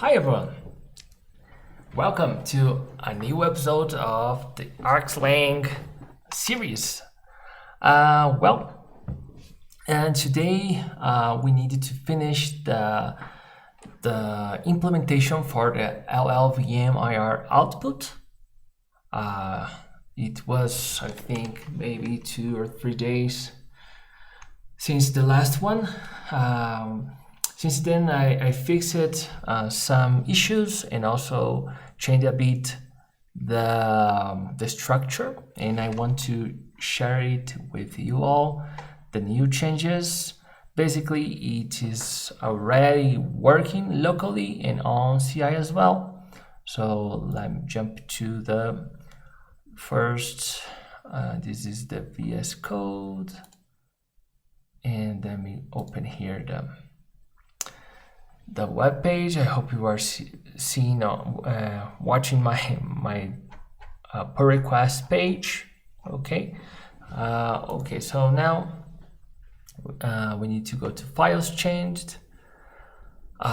Hi everyone, welcome to a new episode of the ArxLang series. And today we needed to finish the implementation for the LLVM IR output. It was, I think, maybe 2 or 3 days since the last one. Since then, I fixed some issues and also changed a bit the structure, and I want to share it with you all. The new changes. Basically, it is already working locally and on CI as well. So let me jump to the first. This is the VS Code, and let me open here the web page. I hope you are seeing watching my pull request page. Okay. So now we need to go to files changed. We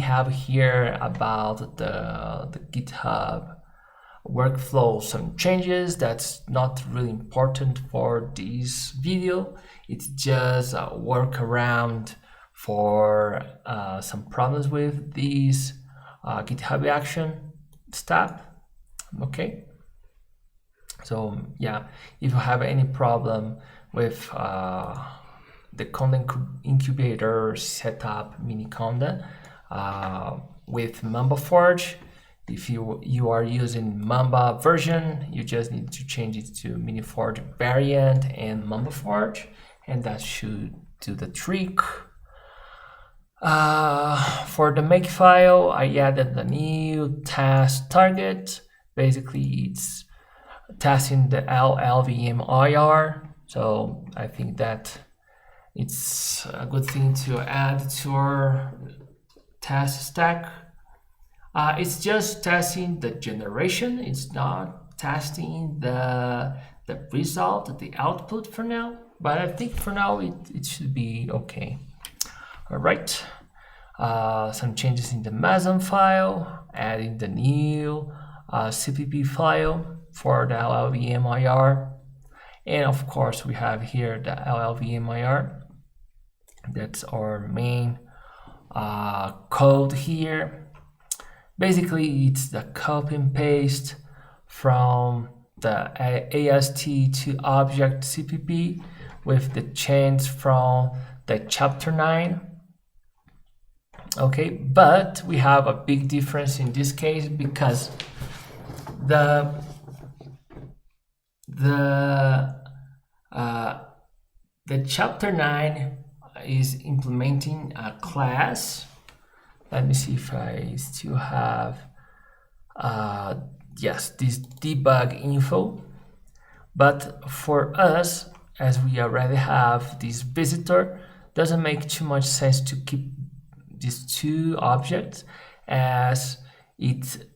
have here about the GitHub workflow, some changes that's not really important for this video. It's just a workaround for some problems with these GitHub action step. Okay, so yeah, if you have any problem with the content incubator setup mini conda with Mamba Forge, if you are using Mamba version, you just need to change it to mini Forge variant and Mamba Forge, and that should do the trick. For the makefile, I added a new task target. Basically, it's testing the LLVM IR. So I think that it's a good thing to add to our task stack. It's just testing the generation. It's not testing the result, the output for now. But I think for now it should be okay. All right. Some changes in the Mason file, adding the new CPP file for the LLVM IR. And of course, we have here the LLVM IR. That's our main code here. Basically, it's the copy and paste from the AST to object CPP with the change from the chapter 9. Okay, but we have a big difference in this case because the chapter 9 is implementing a class. Let me see if I still have yes, this debug info. But for us, as we already have this visitor, doesn't make too much sense to keep these two objects, as it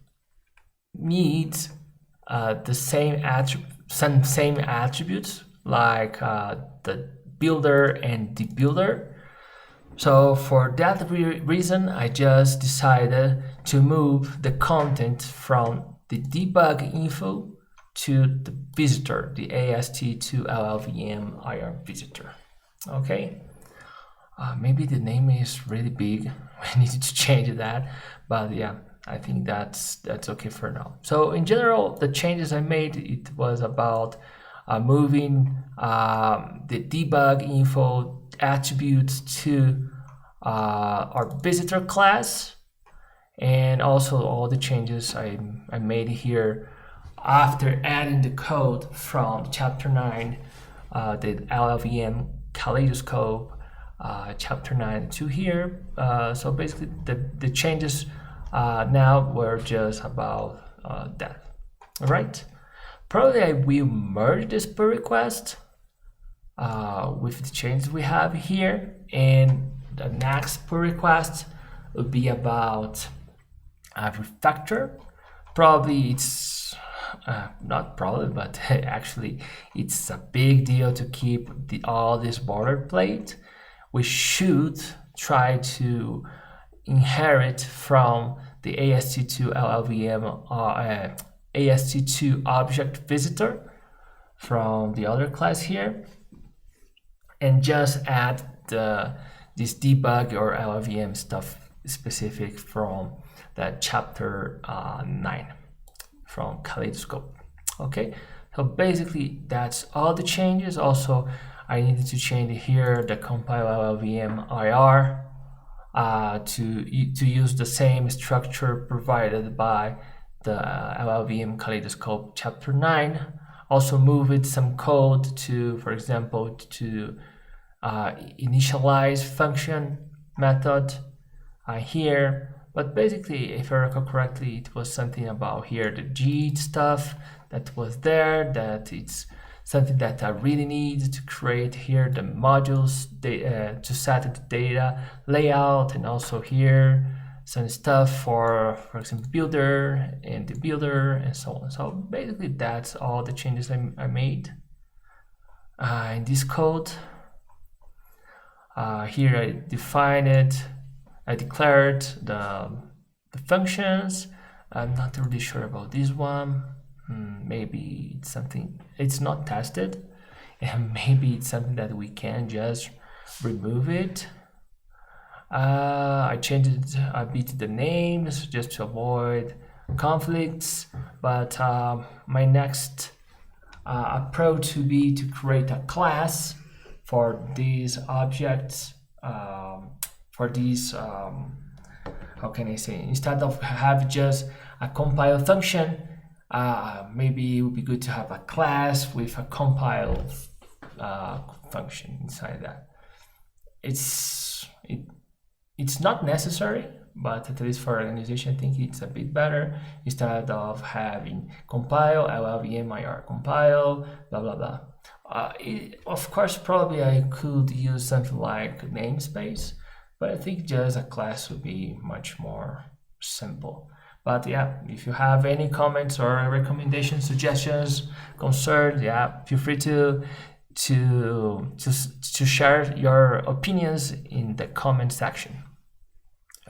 needs the same attributes like the builder and the builder. So for that reason, I just decided to move the content from the debug info to the visitor, the AST to LLVM IR visitor. Okay. Maybe the name is really big. I needed to change that, but yeah, I think that's okay for now. So in general, the changes I made, it was about moving the debug info attributes to our visitor class, and also all the changes I made here after adding the code from chapter 9, the LLVM kaleidoscope chapter 9 to here. So basically the changes now were just about that. All right, probably I will merge this pull request with the changes we have here, and the next pull request would be about a refactor. Probably it's not probably, but actually it's a big deal to keep all this boilerplate. We should try to inherit from the AST2 LLVM AST2 object visitor from the other class here, and just add this debug or LLVM stuff specific from that chapter 9 from Kaleidoscope. Okay, so basically that's all the changes. Also, I needed to change here the compile LLVM IR to use the same structure provided by the LLVM Kaleidoscope chapter 9. Also moved some code to, for example, to initialize function method here. But basically, if I recall correctly, it was something about here, the G stuff that was there, that it's something that I really need to create here, the modules to set the data layout, and also here some stuff for example, builder and the builder and so on. So basically, that's all the changes I made in this code. Here I defined it, I declared the functions. I'm not really sure about this one. Maybe it's something, it's not tested, and maybe it's something that we can just remove it. I changed a bit the names just to avoid conflicts, but my next approach would be to create a class for these objects, for these, how can I say, instead of have just a compile function, maybe it would be good to have a class with a compile function inside that. It's not necessary, but at least for organization, I think it's a bit better instead of having compile, LLVM IR compile, blah, blah, blah. Of course, probably I could use something like namespace, but I think just a class would be much more simple. But yeah, if you have any comments or recommendations, suggestions, concerns, yeah, feel free to share your opinions in the comment section.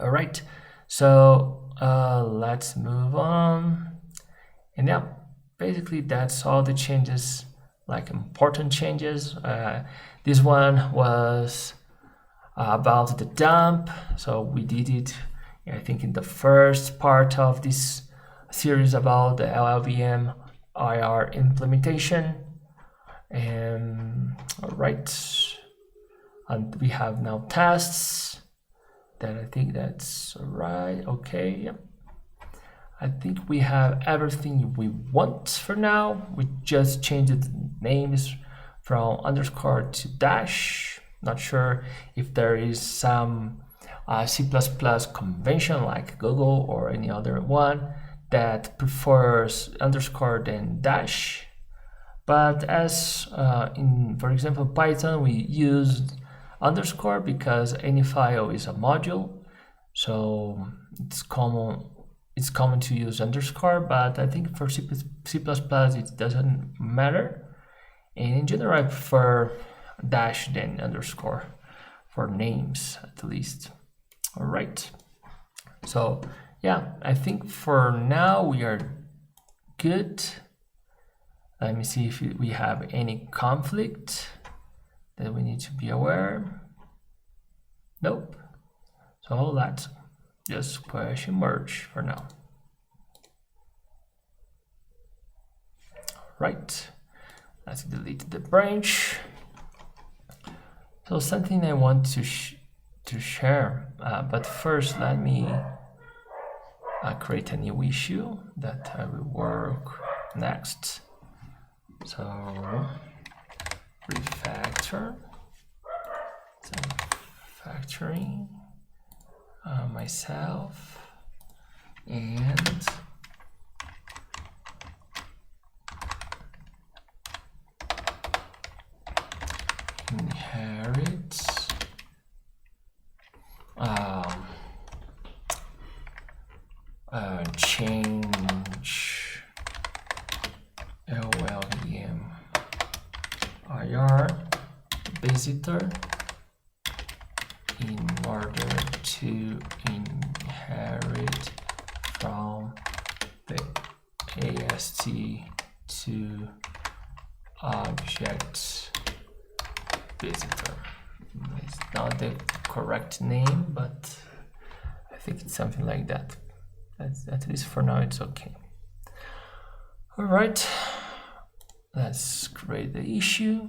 All right, so let's move on. And yeah, basically that's all the changes, like important changes. This one was about the dump, so we did it, I think, in the first part of this series about the LLVM IR implementation. And all right, and we have now tests. Then I think that's right. Okay, yep. I think we have everything we want for now. We just changed the names from underscore to dash. Not sure if there is some C++ convention like Google or any other one that prefers underscore than dash. But as in, for example, Python, we use underscore because any file is a module, so it's common to use underscore. But I think for C++ it doesn't matter, and in general I prefer dash than underscore for names, at least. All right, so yeah, I think for now we are good. Let me see if we have any conflict that we need to be aware. Nope. So let's just push and merge for now. Right. Let's delete the branch. So something I want to share, but first let me create a new issue that I will work next. So refactor, factoring myself, and inherit change LLVM IR visitor in our to inherit from the AST to object visitor. It's not the correct name, but I think it's something like that. At least for now, it's okay. All right, let's create the issue.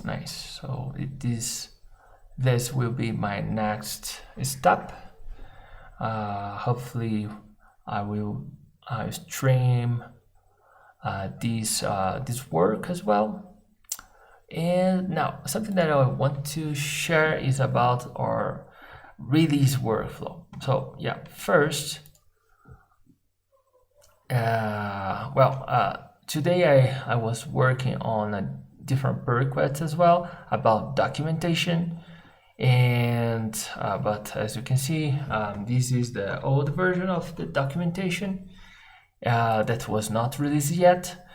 Nice. So this will be my next step. Hopefully, I will stream this work as well. And now, something that I want to share is about our release workflow. So yeah, first, today I was working on a different pull request as well about documentation, and but as you can see, this is the old version of the documentation that was not released yet,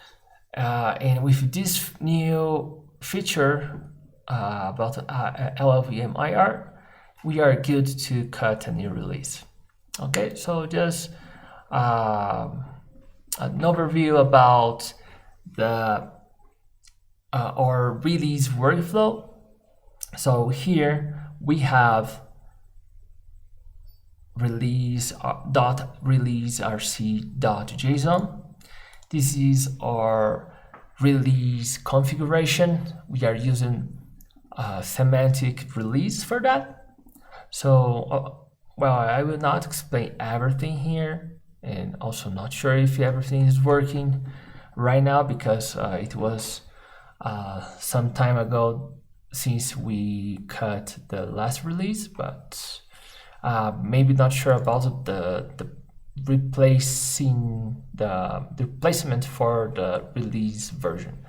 and with this new feature about LLVM IR, we are good to cut a new release. Okay, so just an overview about the our release workflow. So here we have release.releaserc.json. This is our release configuration. We are using semantic release for that. So, well, I will not explain everything here, and also not sure if everything is working right now because it was some time ago since we cut the last release, but maybe not sure about the replacement for the release version.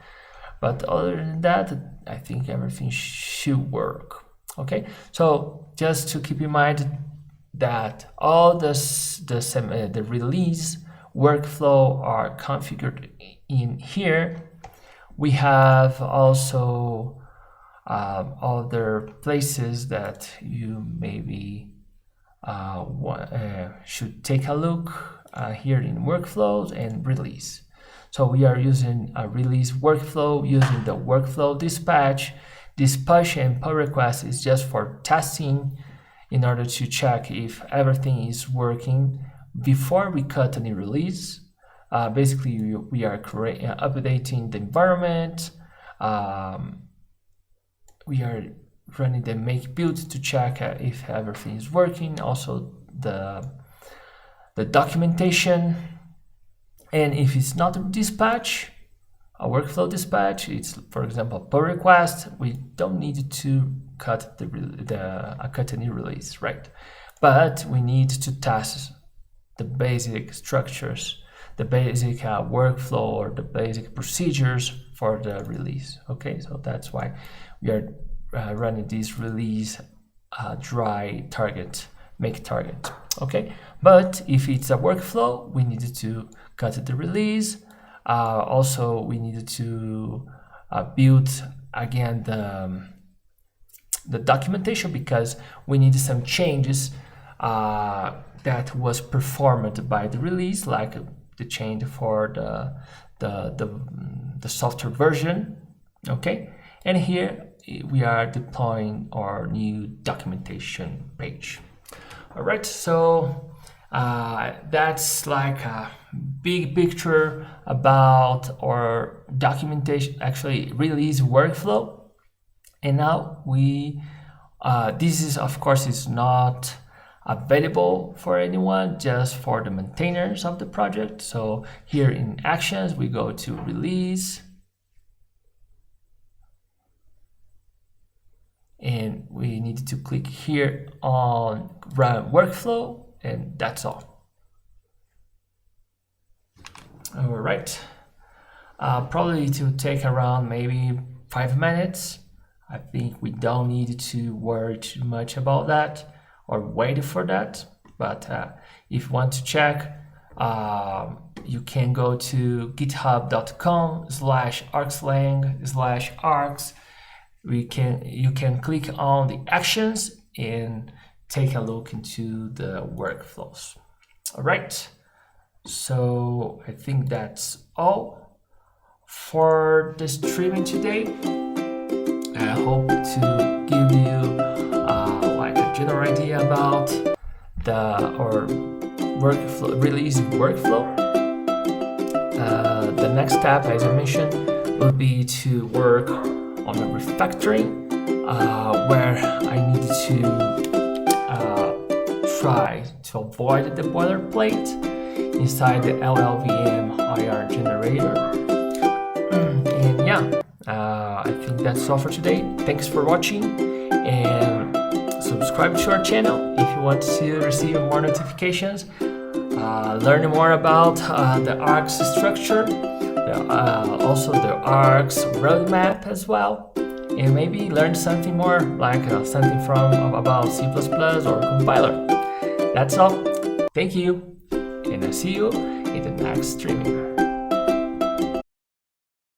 But other than that, I think everything should work. Okay, so just to keep in mind that all the release workflow are configured in here. We have also other places that you maybe should take a look here in workflows and release. So we are using a release workflow using the workflow dispatch. This push and pull request is just for testing in order to check if everything is working before we cut any release. Basically, we are updating the environment. We are running the make build to check if everything is working. Also the documentation, and if it's not a dispatch, a workflow dispatch, it's for example pull request, we don't need to cut cut any release, right? But we need to test the basic structures, the basic workflow or the basic procedures for the release. Okay, so that's why we are running this release dry target, make target. Okay, but if it's a workflow, we needed to cut the release. Also, we needed to build again the documentation because we needed some changes that was performed by the release, like the change for the software version. Okay, and here we are deploying our new documentation page. All right, so that's like a big picture about our documentation, actually release workflow. And now this is, of course, is not available for anyone, just for the maintainers of the project. So here in actions, we go to release, and we need to click here on run workflow, and that's all. All right, probably to take around maybe 5 minutes. I think we don't need to worry too much about that or wait for that. But if you want to check, you can go to github.com/ArxLang/Arx. You can click on the actions and take a look into the workflows. All right, so I think that's all for the streaming today. I hope to give you like a general idea about our workflow, release workflow. The next step, as I mentioned, would be to work on the refactoring, where I need to try to avoid the boilerplate inside the LLVM IR generator. And yeah, I think that's all for today. Thanks for watching, and subscribe to our channel if you want to receive more notifications, learn more about the Arx structure, also the Arx roadmap as well, and maybe learn something more, like something about C++ or compiler. That's all. Thank you, and I'll see you in the next streaming.